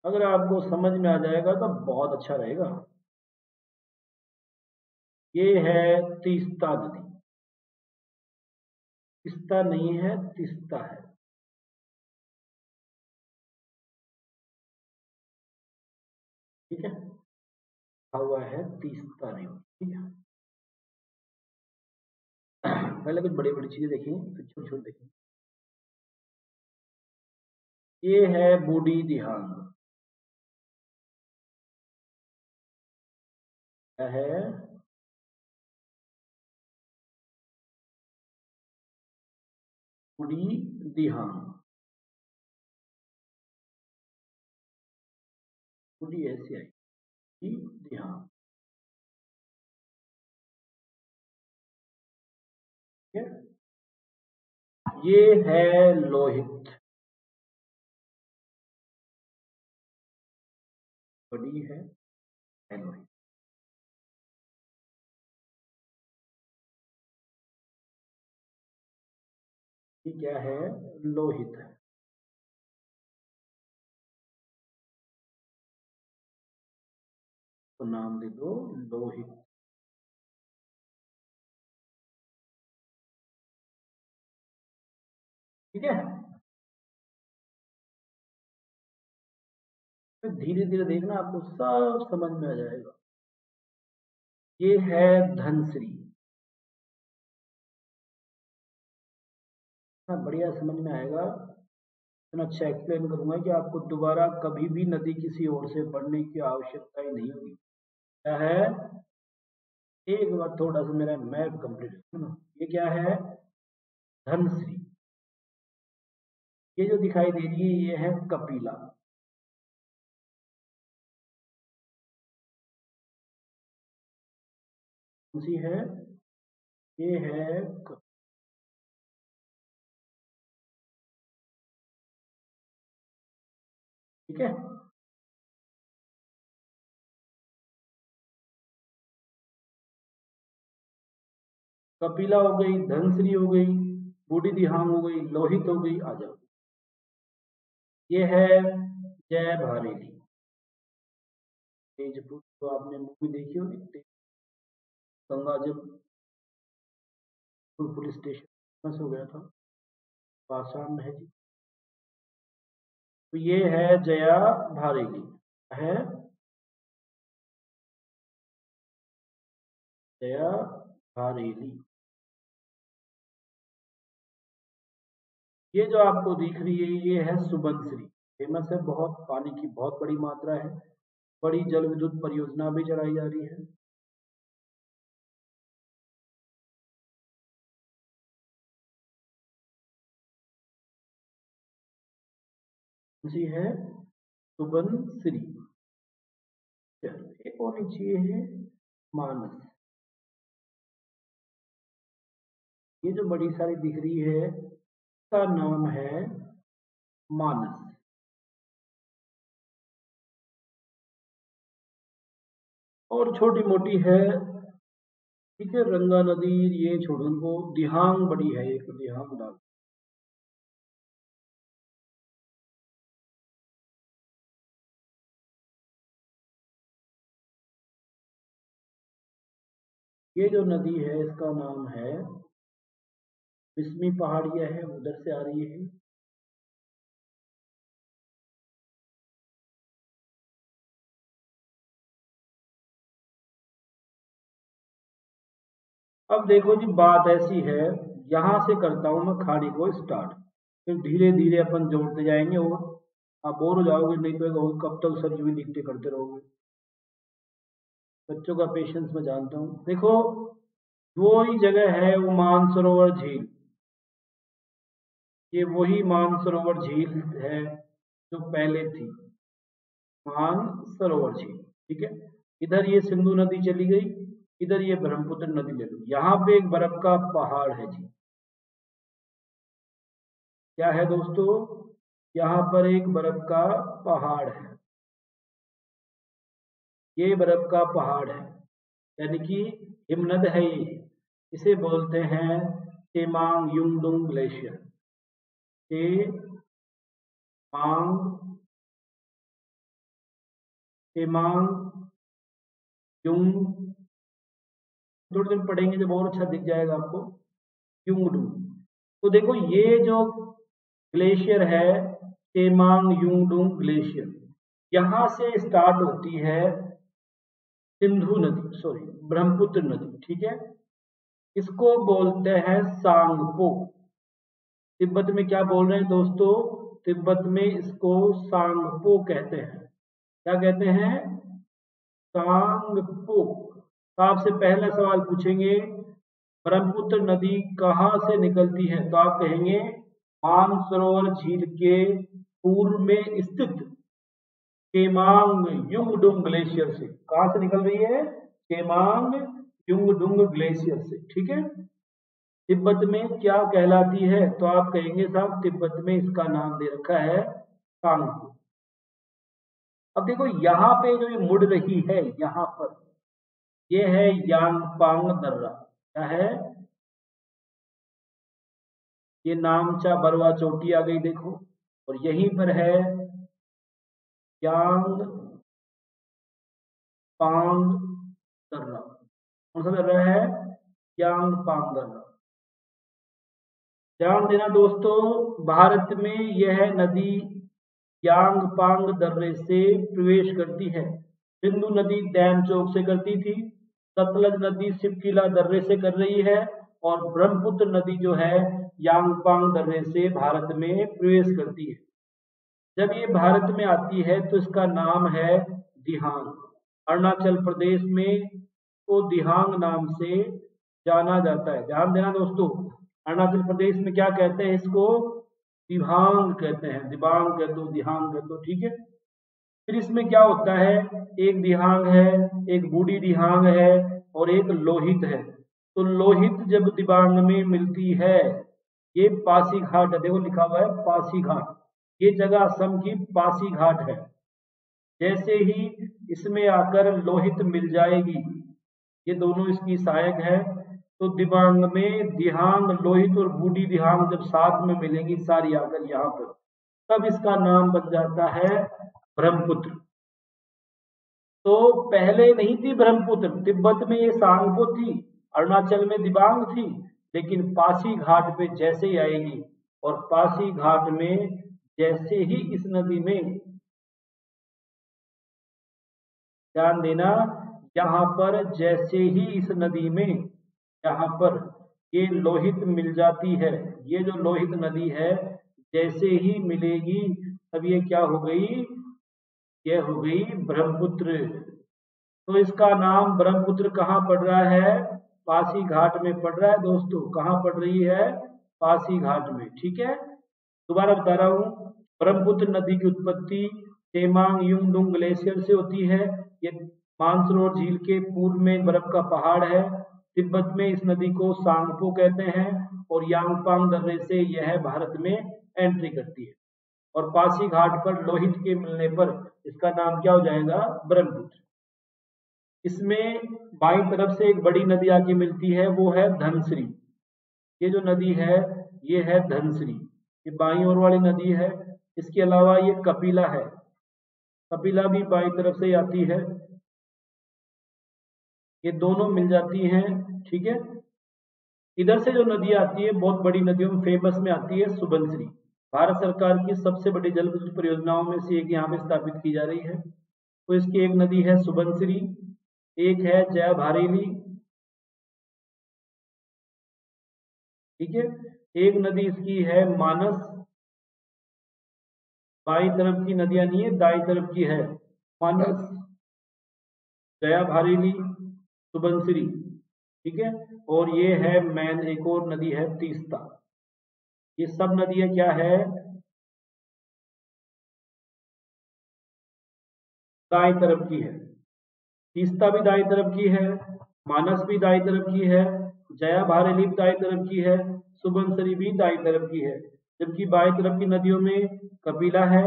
A: अगर आपको समझ में आ जाएगा तो बहुत अच्छा रहेगा। ये है तीस्ता नदी। तीस्ता नहीं है, तीस्ता है। ठीक है। लिखा हुआ है तीस्ता रिवर। ठीक है। पहले कुछ बड़ी बड़ी चीजें देखी, फिर छोटी छोटी देखी। ये है बूढ़ी दिहांग। क्या है? बूढ़ी दिहांग। बूढ़ी ऐसी आई, दिहांग। ठीक है। ये है लोहित। बड़ी है लोहित। ये क्या है? लोहित है। तो नाम दे दो लोहित। ठीक है, फिर धीरे धीरे देखना आपको सब समझ में आ जाएगा। ये है धनश्री। हाँ, बढ़िया समझ में आएगा। इतना अच्छा एक्सप्लेन करूंगा कि आपको दोबारा कभी भी नदी किसी और से पढ़ने की आवश्यकता ही नहीं होगी। क्या है? एक बार थोड़ा सा मेरा मैप कंप्लीट सुनो। ये क्या है? धनश्री। ये जो दिखाई दे रही है ये है कपिला। कौन सी है? ये है ठीक है। कपिला हो गई, धनश्री हो गई, बूढ़ी दिहांग हो गई, लोहित हो गई। आ जाओ। ये है जय भारेली। तेजपुर तो आपने मूवी देखी होगी, गंगा जब पुलिस स्टेशन फेमस हो गया था। आसाम है जी। तो ये है जया भारेली है। जया भारेली। ये जो आपको दिख रही है ये है सुबनश्री। फेमस है बहुत, पानी की बहुत बड़ी मात्रा है। बड़ी जल विद्युत परियोजना भी चलाई जा रही है। कौन सी है? सुबनश्री। चलो एक और नीचे है मानस। ये जो बड़ी सारी दिख रही है इसका नाम है मानस। और छोटी मोटी है, ठीक है, रंगा नदी ये छोड़ो उनको। दिहांग बड़ी है, एक दिहांग डाल। ये जो नदी है इसका नाम है बिस्मी पहाड़िया है, उधर से आ रही है। अब देखो जी बात ऐसी है, यहां से करता हूं मैं खाड़ी को स्टार्ट, फिर धीरे धीरे अपन जोड़ते जाएंगे। और आप बोर हो जाओगे, नहीं तो कहोगे कब तक सर यूं ही लिखते करते रहोगे। बच्चों का पेशेंस मैं जानता हूँ। देखो वो ही जगह है वो मानसरोवर झील। ये वही मानसरोवर झील है जो पहले थी, मानसरोवर झील। ठीक है, इधर ये सिंधु नदी चली गई, इधर ये ब्रह्मपुत्र नदी ले लो। यहाँ पे एक बर्फ का पहाड़ है जी। क्या है दोस्तों? यहाँ पर एक बर्फ का पहाड़ है। ये बर्फ का पहाड़ है, यानी कि हिमनद है ये। इसे बोलते हैं तेमांग युंगडुंग ग्लेशियर। तेमांग तेमांग युंग, थोड़ी देर पढ़ेंगे जब और अच्छा दिख जाएगा आपको। युंगडुंग। तो देखो ये जो ग्लेशियर है तेमांग युंगडुंग ग्लेशियर, यहां से स्टार्ट होती है सिंधु नदी, सॉरी ब्रह्मपुत्र नदी। ठीक है, इसको बोलते हैं सांगपो। तिब्बत में क्या बोल रहे हैं दोस्तों? तिब्बत में इसको सांगपो कहते हैं। क्या कहते हैं? सांगपो। तो आपसे पहला सवाल पूछेंगे ब्रह्मपुत्र नदी कहाँ से निकलती है, तो आप कहेंगे मानसरोवर झील के पूर्व में स्थित केमांग युंगडुंग ग्लेशियर से। कहां से निकल रही है? केमांग युंगडुंग ग्लेशियर से। ठीक है, तिब्बत में क्या कहलाती है, तो आप कहेंगे साहब तिब्बत में इसका नाम दे रखा है सांगपो। अब देखो यहाँ पे जो ये मुड़ रही है यहाँ पर, ये है यांगपांग दर्रा। क्या है? ये नामचा बरवा चोटी आ गई देखो, और यहीं पर है यांग पांग दर्रा। कौन सा दर्रा है? यांग पांग दर्रा। ध्यान देना दोस्तों, भारत में यह नदी यांग पांग दर्रे से प्रवेश करती है। सिंधु नदी डैम चौक से करती थी, सतलज नदी सिपकिला दर्रे से कर रही है, और ब्रह्मपुत्र नदी जो है यांगपांग दर्रे से भारत में प्रवेश करती है। जब ये भारत में आती है तो इसका नाम है दिहांग। अरुणाचल प्रदेश में को दिहांग नाम से जाना जाता है। ध्यान देना दोस्तों, अरुणाचल प्रदेश में क्या कहते हैं इसको? दिबांग कहते हैं, दिबांग कह दो, दिहांग कह दो, ठीक है। फिर इसमें क्या होता है, एक दिहांग है, एक बूढ़ी दिहांग है, और एक लोहित है। तो लोहित जब दिबांग में मिलती है, ये पासी घाट है, देखो लिखा हुआ है पासी घाट, ये जगह असम की पासी घाट है। जैसे ही इसमें आकर लोहित मिल जाएगी, ये दोनों इसकी सहायक है, तो दिबांग में दिहांग, लोहित और बूढ़ी दिहांग जब साथ में मिलेंगी सारी आकर यहाँ पर, तब इसका नाम बन जाता है ब्रह्मपुत्र। तो पहले नहीं थी ब्रह्मपुत्र, तिब्बत में ये सांगपो थी, अरुणाचल में दिबांग थी, लेकिन पासी घाट पे जैसे ही आएगी, और पासी घाट में जैसे ही इस नदी में, ध्यान देना, यहाँ पर जैसे ही इस नदी में यहाँ पर ये लोहित मिल जाती है, ये जो लोहित नदी है जैसे ही मिलेगी, अब ये क्या हो गई? ये हो गई ब्रह्मपुत्र। तो इसका नाम ब्रह्मपुत्र कहाँ पड़ रहा है? पासी घाट में पड़ रहा है दोस्तों। कहाँ पड़ रही है? पासी घाट में, ठीक है। दोबारा बता रहा हूँ, ब्रह्मपुत्र नदी की उत्पत्ति तेमांग युंगडुंग ग्लेशियर से होती है। ये मानसरोवर झील के पूर्व में बर्फ का पहाड़ है। तिब्बत में इस नदी को सांगपो कहते हैं, और यांगपांग दर्रे से यह भारत में एंट्री करती है, और पासी घाट पर लोहित के मिलने पर इसका नाम क्या हो जाएगा? ब्रह्मपुत्र। इसमें बाईं तरफ से एक बड़ी नदी आके मिलती है, वो है धनश्री। ये जो नदी है ये है धनश्री, ये बाईं ओर वाली नदी है। इसके अलावा ये कपिला है, कपिला भी बाईं तरफ से आती है, ये दोनों मिल जाती हैं, ठीक है। इधर से जो नदी आती है, बहुत बड़ी नदियों में फेमस में आती है सुबनसिरी। भारत सरकार की सबसे बड़ी जल विद्युत परियोजनाओं में से एक यहाँ पे स्थापित की जा रही है। तो इसकी एक नदी है सुबनसिरी, एक है जयभारेली, ठीक है। एक नदी इसकी है मानस, बाई तरफ की नदियां नहीं है, दाई तरफ की है मानस, जयाभारेली, सुबनसिरी, ठीक है। और ये है मैन, एक और नदी है तीस्ता। ये सब नदियां क्या है? दाई तरफ की है। तीस्ता भी दाई तरफ की है, मानस भी दाई तरफ की है, जयाभारेली भी दाई तरफ की है, सुबनसिरी भी दाई तरफ की है। जबकि बाई तरफ की नदियों में कपिला है,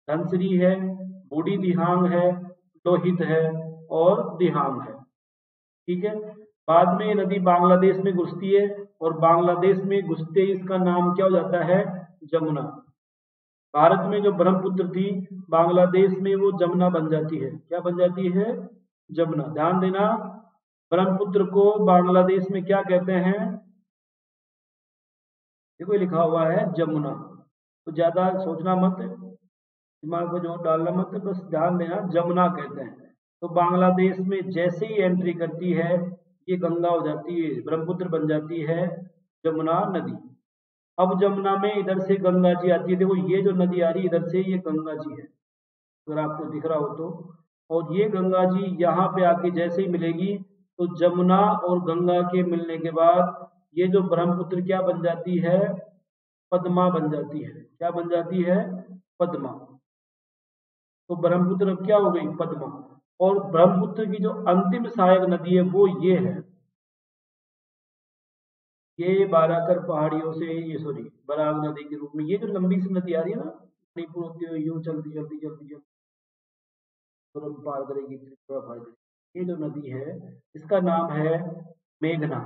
A: धनसिरी है, बूढ़ी दिहांग है, लोहित है, और दिहांग है, ठीक है। बाद में ये नदी बांग्लादेश में घुसती है, और बांग्लादेश में घुसते ही इसका नाम क्या हो जाता है? जमुना। भारत में जो ब्रह्मपुत्र थी, बांग्लादेश में वो जमुना बन जाती है। क्या बन जाती है? जमुना। ध्यान देना, ब्रह्मपुत्र को बांग्लादेश में क्या कहते हैं? देखो लिखा हुआ है जमुना। तो ज्यादा सोचना मत, दिमाग को जोर डालना मत, बस ध्यान देना, जमुना कहते हैं। तो बांग्लादेश में जैसे ही एंट्री करती है, ये गंगा हो जाती है, ब्रह्मपुत्र बन जाती है जमुना नदी। अब जमुना में इधर से गंगा जी आती है, देखो ये जो नदी आ रही है इधर से, ये गंगा जी है, अगर आपको दिख रहा हो तो। और ये गंगा जी यहाँ पे आके जैसे ही मिलेगी, तो जमुना और गंगा के मिलने के बाद ये जो ब्रह्मपुत्र क्या बन जाती है? पद्मा बन जाती है। क्या बन जाती है? पद्मा। तो ब्रह्मपुत्र अब क्या हो गई? पद्मा। और ब्रह्मपुत्र की जो अंतिम सहायक नदी है वो ये है, ये बाराकर पहाड़ियों से, ये सॉरी बराग नदी के रूप में, ये जो लंबी सी नदी आ रही है ना, मणिपुर होती हुई यूं चलती चलती चलती चलती पार करेगी, त्रिपुरा पार करेगी, ये जो नदी है इसका नाम है मेघना।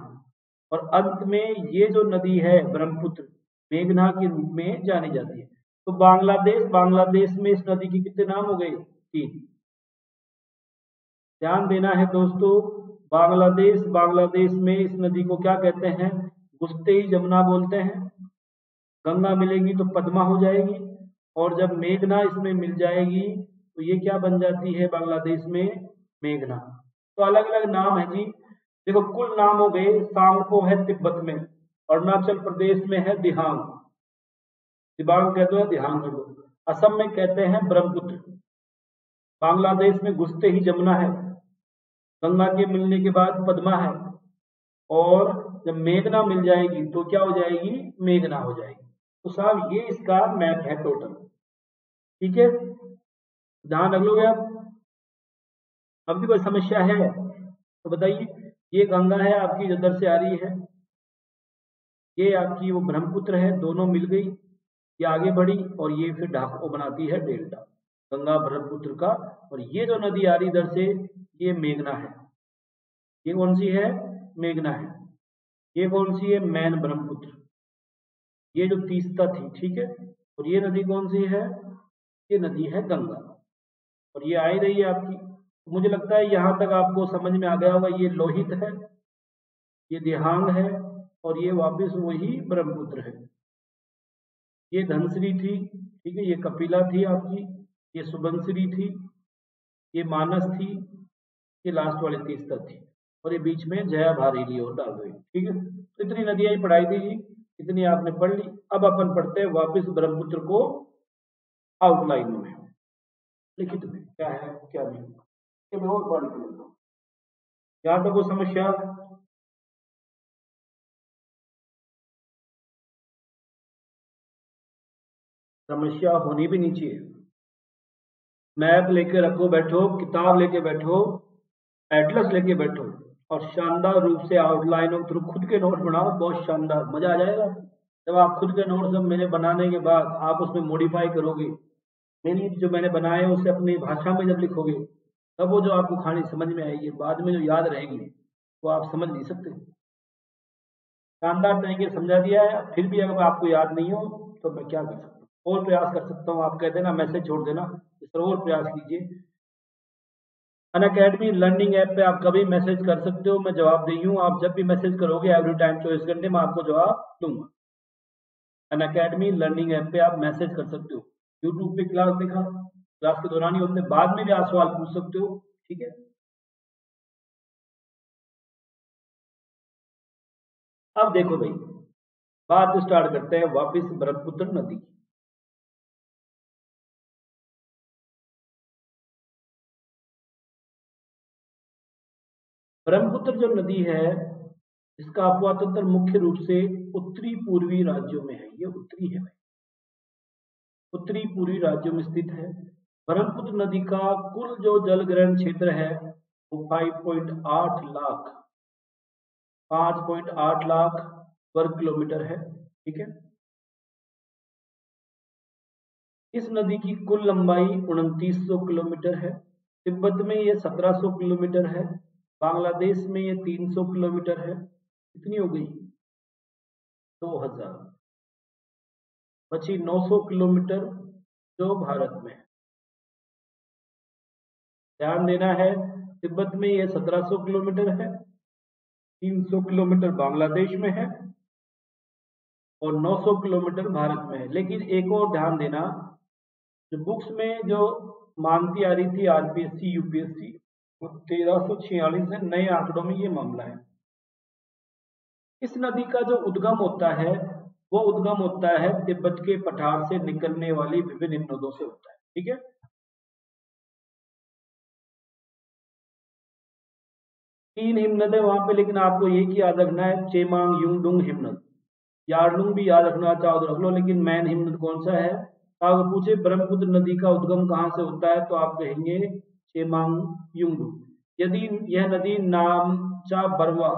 A: और अंत में ये जो नदी है ब्रह्मपुत्र, मेघना के रूप में जानी जाती है। तो बांग्लादेश में इस नदी के कितने नाम हो गए? 3। ध्यान देना है दोस्तों, बांग्लादेश में इस नदी को क्या कहते हैं? घुसते ही जमुना बोलते हैं। गंगा मिलेगी तो पद्मा हो जाएगी, और जब मेघना इसमें मिल जाएगी तो ये क्या बन जाती है बांग्लादेश में? मेघना। तो अलग अलग नाम है जी। देखो कुल नाम हो गए। सांगपो है तिब्बत में, अरुणाचल प्रदेश में है दिहांग, दिबांग कह दो, दिहांग कर दो। असम में कहते हैं ब्रह्मपुत्र। बांग्लादेश में घुसते ही जमुना है, गंगा के मिलने के बाद पद्मा है, और जब मेघना मिल जाएगी तो क्या हो जाएगी? मेघना हो जाएगी। तो साहब ये इसका मैप है टोटल। ठीक है, ध्यान रख लोगे आप। अब भी कोई समस्या है तो बताइए। ये गंगा है आपकी जो इधर से आ रही है, ये आपकी वो ब्रह्मपुत्र है, दोनों मिल गई, ये आगे बढ़ी और ये फिर ढाको बनाती है डेल्टा गंगा ब्रह्मपुत्र का। और ये जो नदी आ रही इधर से, ये मेघना है। ये कौन सी है? मेघना है। ये कौन सी है? मैन ब्रह्मपुत्र। ये जो तीस्ता थी, ठीक है। और ये नदी कौन सी है? ये नदी है गंगा, और ये आई रही है आपकी। मुझे लगता है यहां तक आपको समझ में आ गया होगा। ये लोहित है, ये दिहांग है, और ये वापस वही ब्रह्मपुत्र है। ये धनश्री थी, ठीक है, ये कपिला थी आपकी, ये सुबनश्री थी, ये मानस थी, ये लास्ट वाली तीस्ता थी, और ये बीच में जया भारेली और डाल गई। ठीक है, तो इतनी नदियां ही पढ़ाई थी जी, इतनी आपने पढ़ ली। अब अपन पढ़ते हैं वापस ब्रह्मपुत्र को आउटलाइन में, लिखित में क्या है क्या नहीं। ये मैं और पढ़ लेता हूं। यहाँ तक वो समस्या होनी भी नहीं चाहिए। मैप लेके रखो, बैठो, किताब लेके बैठो, एटलस लेके बैठो, और शानदार रूप से आउटलाइन और थ्रू खुद के नोट बनाओ। बहुत शानदार मजा आ जाएगा जब आप खुद के नोट जब मेरे बनाने के बाद आप उसमें मॉडिफाई करोगे, मेरी जो मैंने बनाए उसे अपनी भाषा में जब लिखोगे, तब वो जो आपको कहानी समझ में आएगी, बाद में जो याद रहेगी वो आप समझ नहीं सकते। शानदार तरीके से समझा दिया है। फिर भी अगर आपको याद नहीं हो तो मैं क्या कर सकता हूँ? और प्रयास कर सकता हूँ। आप कहते हैं ना मैसेज छोड़ देना, इस तरह और प्रयास कीजिए। अनअकैडमी लर्निंग ऐप पे आप कभी मैसेज कर सकते हो, मैं जवाब दे हूँ। आप जब भी मैसेज करोगे एवरी टाइम 24 घंटे में आपको जवाब दूंगा। अनअकैडमी लर्निंग ऐप पे आप मैसेज कर सकते हो। यूट्यूब पे क्लास देखा, क्लास के दौरान ही होते, बाद में भी आप सवाल पूछ सकते हो। ठीक है, अब देखो भाई, बात स्टार्ट करते हैं वापस ब्रह्मपुत्र नदी की। ब्रह्मपुत्र जो नदी है, इसका अपवा तंत्र मुख्य रूप से उत्तरी पूर्वी राज्यों में है। ये उत्तरी है भाई, उत्तरी पूर्वी राज्यों में स्थित है। ब्रह्मपुत्र नदी का कुल जो जल ग्रहण क्षेत्र है वो 5.8 लाख वर्ग किलोमीटर है। ठीक है, इस नदी की कुल लंबाई 2900 किलोमीटर है। तिब्बत में ये 1700 किलोमीटर है। बांग्लादेश में ये 300 किलोमीटर है। कितनी हो गई? 2000। बची 900 किलोमीटर जो भारत में है। ध्यान देना है, तिब्बत में ये 1700 किलोमीटर है, 300 किलोमीटर बांग्लादेश में है, और 900 किलोमीटर भारत में है। लेकिन एक और ध्यान देना, जो बुक्स में जो मानती आ रही थी आरपीएससी यूपीएससी, वो 1346 है। नए आंकड़ों में ये मामला है। इस नदी का जो उद्गम होता है वो उद्गम होता है तिब्बत के पठार से निकलने वाली विभिन्न हिमनदों से होता है। ठीक है, 3 हिमनद है वहां पे, लेकिन आपको एक ही याद रखना है, चेमांग युंगडुंग हिमनद। यार्लुंग भी याद रखना चाहो तो रख लो, लेकिन मैन हिमनद कौन सा है? अगर पूछे ब्रह्मपुत्र नदी का उद्गम कहाँ से होता है तो आप कहेंगे चेमांग युंगडुंग। यदि यह नदी नामचा बरवा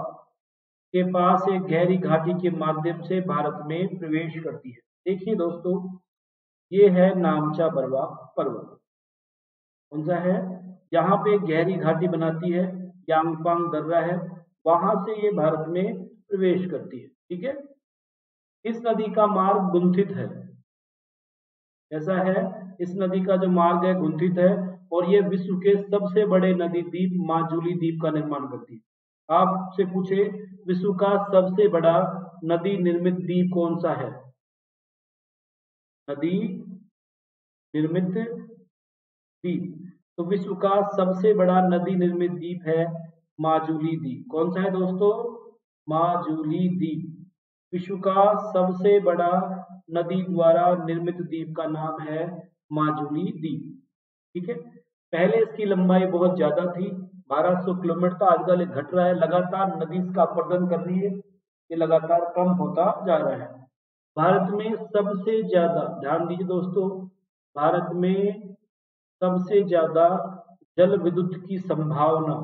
A: के पास एक गहरी घाटी के माध्यम से भारत में प्रवेश करती है। देखिए दोस्तों, ये है नामचा बरवा पर्वत। कौन सा है? यहाँ पे एक गहरी घाटी बनाती है, यांगपांग दर्रा है, वहां से ये भारत में प्रवेश करती है। ठीक है, इस नदी का मार्ग गुंथित है। ऐसा है, इस नदी का जो मार्ग है गुंथित है और ये विश्व के सबसे बड़े नदी द्वीप माजुली द्वीप का निर्माण करती है। आपसे पूछे विश्व का सबसे बड़ा नदी निर्मित द्वीप कौन सा है? नदी निर्मित द्वीप, तो विश्व का सबसे बड़ा नदी निर्मित द्वीप है माजुली द्वीप। कौन सा है दोस्तों? माजुली द्वीप। विश्व का सबसे बड़ा नदी द्वारा निर्मित द्वीप का नाम है माजुली द्वीप। ठीक है, पहले इसकी लंबाई बहुत ज्यादा थी, 1200 किलोमीटर था। आजकल ये घट रहा है, लगातार नदी इसका अपरदन कर रही है, ये लगातार कम होता जा रहा है। भारत में सबसे ज्यादा, ध्यान दीजिए दोस्तों, भारत में सबसे ज्यादा जल विद्युत की संभावना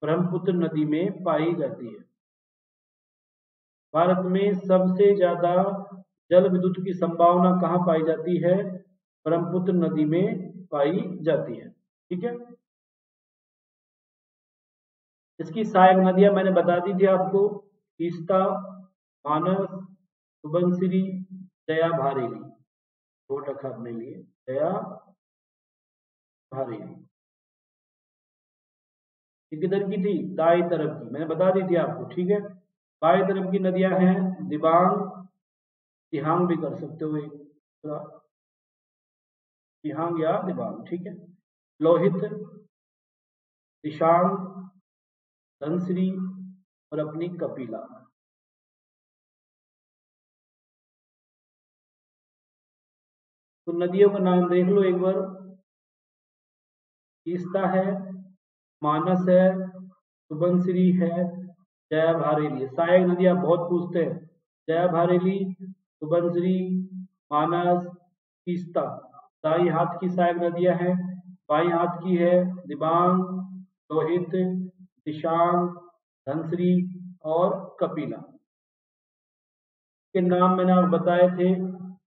A: ब्रह्मपुत्र नदी में पाई जाती है। भारत में सबसे ज्यादा जल विद्युत की संभावना कहाँ पाई जाती है? ब्रह्मपुत्र नदी में पाई जाती है। ठीक है, इसकी सहायक नदियां मैंने बता दी थी आपको, तीस्ता, मानस, सुबनसिरी, दया, भारेली। नोट रखा अपने लिए, दया, भारेली। ये किधर की थी? दाई तरफ की, मैंने बता दी थी आपको। ठीक है, बाएं तरफ की नदियां हैं दिबांग, दिहांग भी कर सकते हो, एक दिहांग या दिबांग। ठीक है, लोहित, दिशांग, धनश्री और अपनी कपिला। तो नदियों का नाम देख लो एक बार, तीस्ता है, मानस है, सुबनसिरी है, जया भारेली। सहायक नदियां बहुत पूछते हैं, जया भारेली, सुबनसिरी, मानस, तीस्ता। दाई हाथ की सहायक नदियां हैं, बाई हाथ की है दिबांग, लोहित, दिशांग, धनश्री और कपिला। के नाम मैंने आपको बताए थे।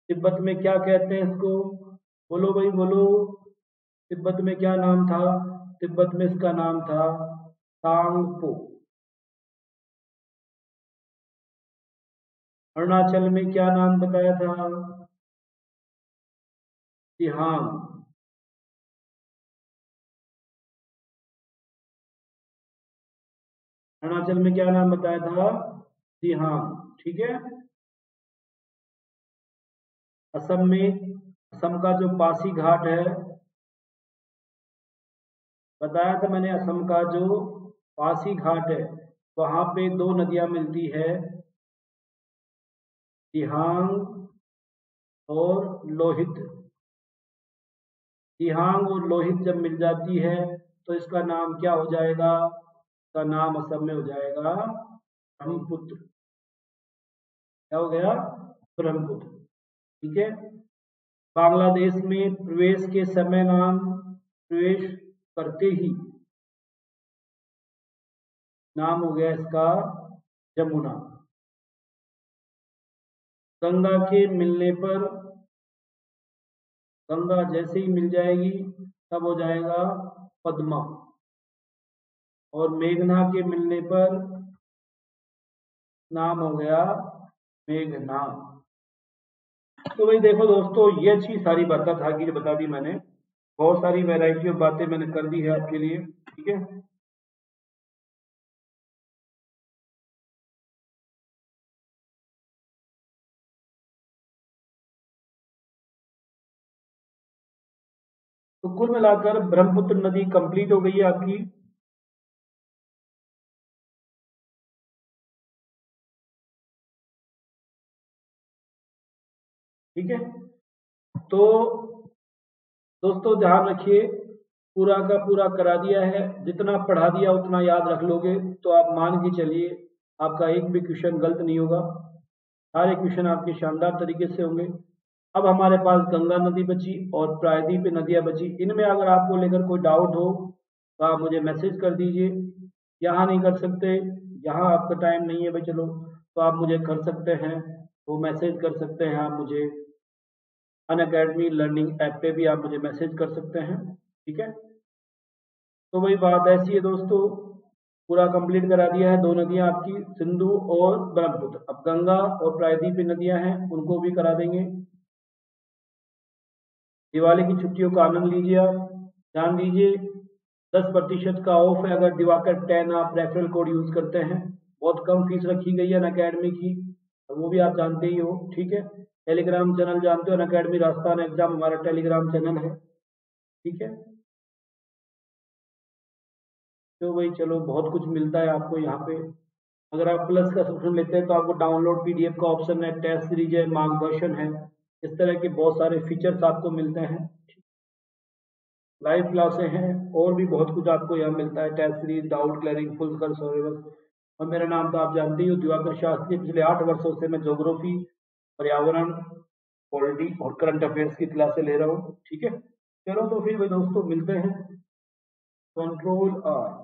A: तिब्बत में क्या कहते हैं इसको? बोलो भाई बोलो, तिब्बत में क्या नाम था? तिब्बत में इसका नाम था सांगपो। अरुणाचल में क्या नाम बताया था? दिहांग। अरुणाचल में क्या नाम बताया था? दिहांग। ठीक है, असम में, असम का जो पासी घाट है, बताया था मैंने, असम का जो पासी घाट है वहां पे दो नदियां मिलती है, दिहांग और लोहित। दिहांग और लोहित जब मिल जाती है तो इसका नाम क्या हो जाएगा? इसका नाम असम में हो जाएगा ब्रह्मपुत्र। क्या हो गया? ब्रह्मपुत्र। ठीक है, बांग्लादेश में प्रवेश के समय नाम, प्रवेश करते ही नाम हो गया इसका जमुना। गंगा के मिलने पर, गंगा जैसे ही मिल जाएगी तब हो जाएगा पद्मा। और मेघना के मिलने पर नाम हो गया मेघना। तो भाई देखो दोस्तों, ये अच्छी सारी बातें था कि बता दी मैंने, बहुत सारी वैरायटी ऑफ बातें मैंने कर दी है आपके लिए। ठीक है, तो कुल मिलाकर ब्रह्मपुत्र नदी कंप्लीट हो गई है आपकी। ठीक है, तो दोस्तों ध्यान रखिए, पूरा का पूरा करा दिया है, जितना पढ़ा दिया उतना याद रख लोगे तो आप मान के चलिए आपका एक भी क्वेश्चन गलत नहीं होगा, सारे क्वेश्चन आपके शानदार तरीके से होंगे। अब हमारे पास गंगा नदी बची और प्रायद्वीप नदियां बची। इनमें अगर आपको लेकर कोई डाउट हो तो आप मुझे मैसेज कर दीजिए। यहाँ नहीं कर सकते, यहाँ आपका टाइम नहीं है भाई, चलो तो आप मुझे कर सकते हैं, वो मैसेज कर सकते हैं आप मुझे, अनअकैडमी लर्निंग ऐप पे भी आप मुझे मैसेज कर सकते हैं। ठीक है, तो वही बात ऐसी है दोस्तों, पूरा कंप्लीट करा दिया है। 2 नदियां आपकी सिंधु और ब्रह्मपुत्र। अब गंगा और प्रायद्वीपीय नदियां हैं, उनको भी करा देंगे। दिवाली की छुट्टियों का आनंद लीजिए आप। ध्यान दीजिए 10% का ऑफ है अगर दिवाकर 10 आप रेफरल कोड यूज करते हैं। बहुत कम फीस रखी गई है अनअकैडमी की, तो वो भी आप जानते ही हो। ठीक है, टेलीग्राम चैनल जानते हो, अनअकैडमी राजस्थान एग्जाम हमारा टेलीग्राम चैनल है। ठीक है, तो भाई चलो बहुत कुछ मिलता है आपको यहाँ पे। अगर आप प्लस का सब्सक्रिप्शन लेते हैं तो आपको डाउनलोड पीडीएफ का ऑप्शन है, टेस्ट सीरीज है, मार्गदर्शन है, इस तरह के बहुत सारे फीचर्स आपको मिलते हैं। लाइव क्लासें हैं और भी बहुत कुछ आपको यहाँ मिलता है, test series, doubt clearing, full कर सर्विस। और मेरा नाम तो आप जानते ही हो, दिवाकर शास्त्री। पिछले 8 वर्षों से मैं ज्योग्राफी, पर्यावरण, पॉलिटी और करंट अफेयर्स की क्लासें ले रहा हूँ। ठीक है, चलो तो फिर भाई दोस्तों मिलते हैं। Control are.